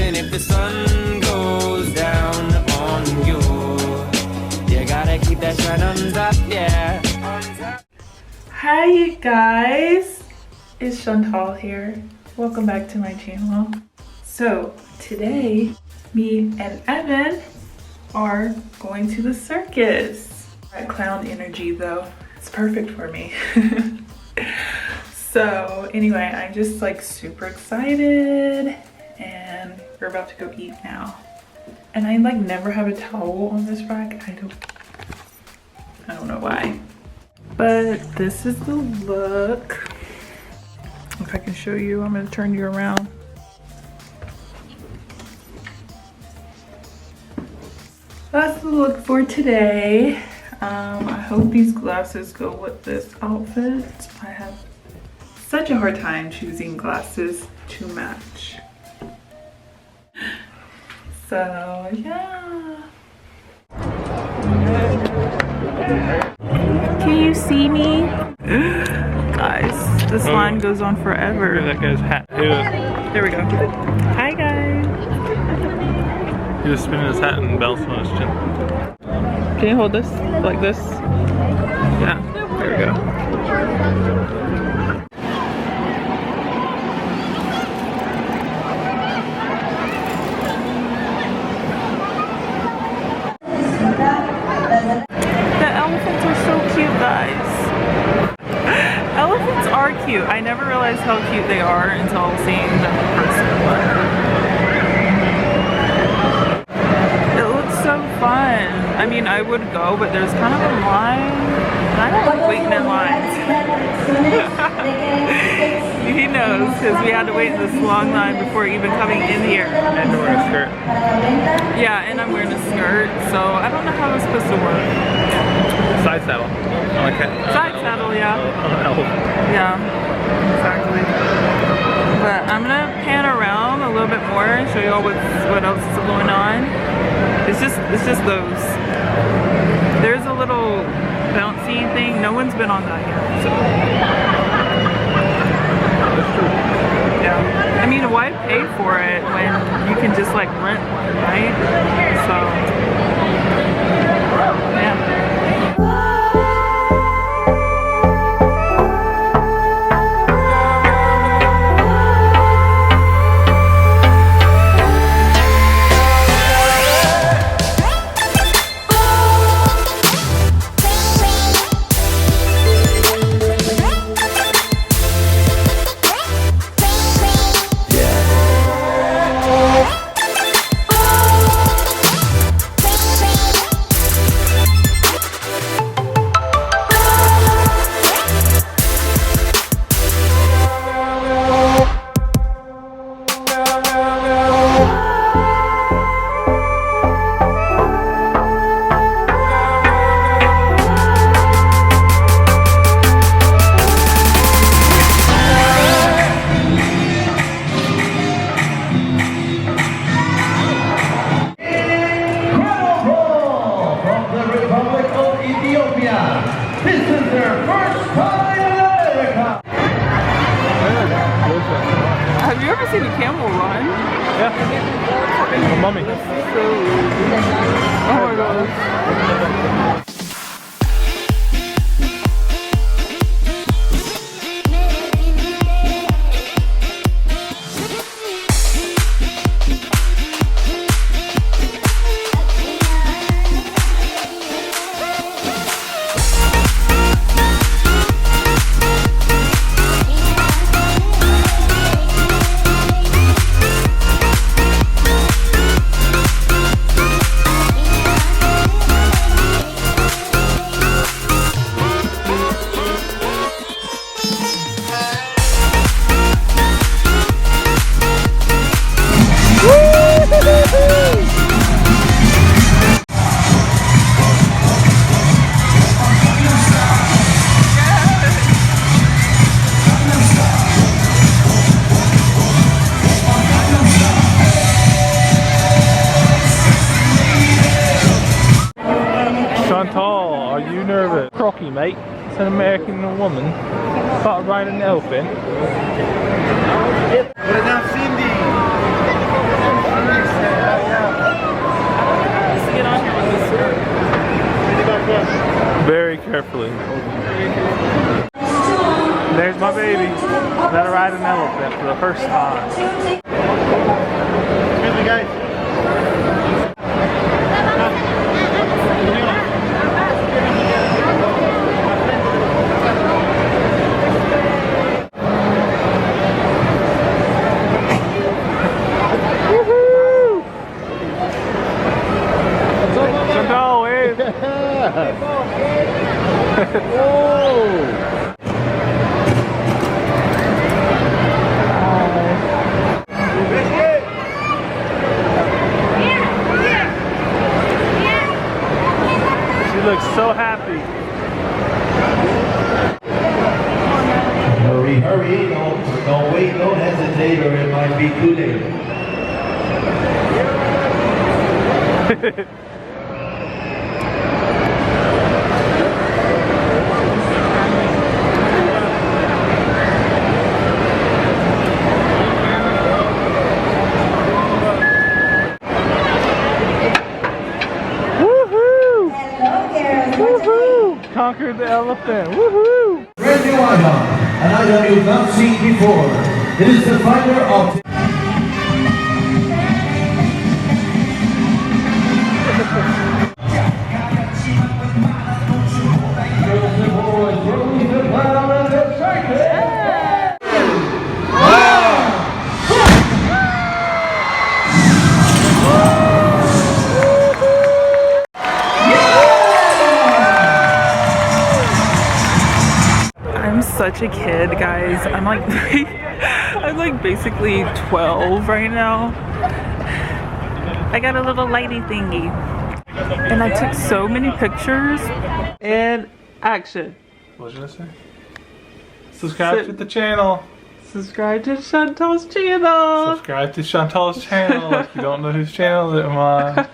even if the sun goes down on you. You gotta keep that shine on top, yeah. Hi you guys, it's Chantal here. Welcome back to my channel. So today, me and Evan are going to the circus. That clown energy though, it's perfect for me. So anyway, I'm just like super excited and we're about to go eat now. And I like never have a towel on this rack. I don't know why. But this is the look. If I can show you, I'm gonna turn you around. That's the look for today. I hope these glasses go with this outfit. I have such a hard time choosing glasses to match. So yeah. Can you see me? Guys, this line goes on forever. That guy's hat. There we go. Hi guys. He was spinning his hat and bouncing on his chin. Can you hold this like this? Yeah, there we go. Cute. I never realized how cute they are until seeing them in person. It looks so fun. I mean, I would go, but there's kind of a line. And I don't like waiting in lines. He knows, because we had to wait in this long line before even coming in here. And you're wearing a skirt. Yeah, and I'm wearing a skirt, so I don't know how it's supposed to work. Side saddle. Like side saddle, yeah. Yeah, exactly. But I'm gonna pan around a little bit more and show you all what else is going on. It's just those. There's a little bouncy thing. No one's been on that yet, so. Yeah. I mean, why pay for it when you can just like rent one, right? So, yeah. Have you ever seen a camel run? Yeah. A mummy. Oh my god. Crocky, mate. It's an American woman. Started riding an elephant. We're now Cindy. Hopefully. There's my baby. Let her ride an elephant for the first time. Excuse me, guys. Chantal, wave. She looks so happy. Hurry, hurry, don't wait, don't hesitate, or it might be too late. Woohoo! Conquered the elephant. Woohoo! Brand new item, an item you've not seen before. It is the finder of... I'm such a kid, guys. I'm like I'm like basically 12 right now. I got a little lighty thingy. And I took so many pictures. And action. What was you gonna say? Subscribe to the channel. Subscribe to Chantal's channel. Subscribe to Chantal's channel if you don't know whose channel I'm on.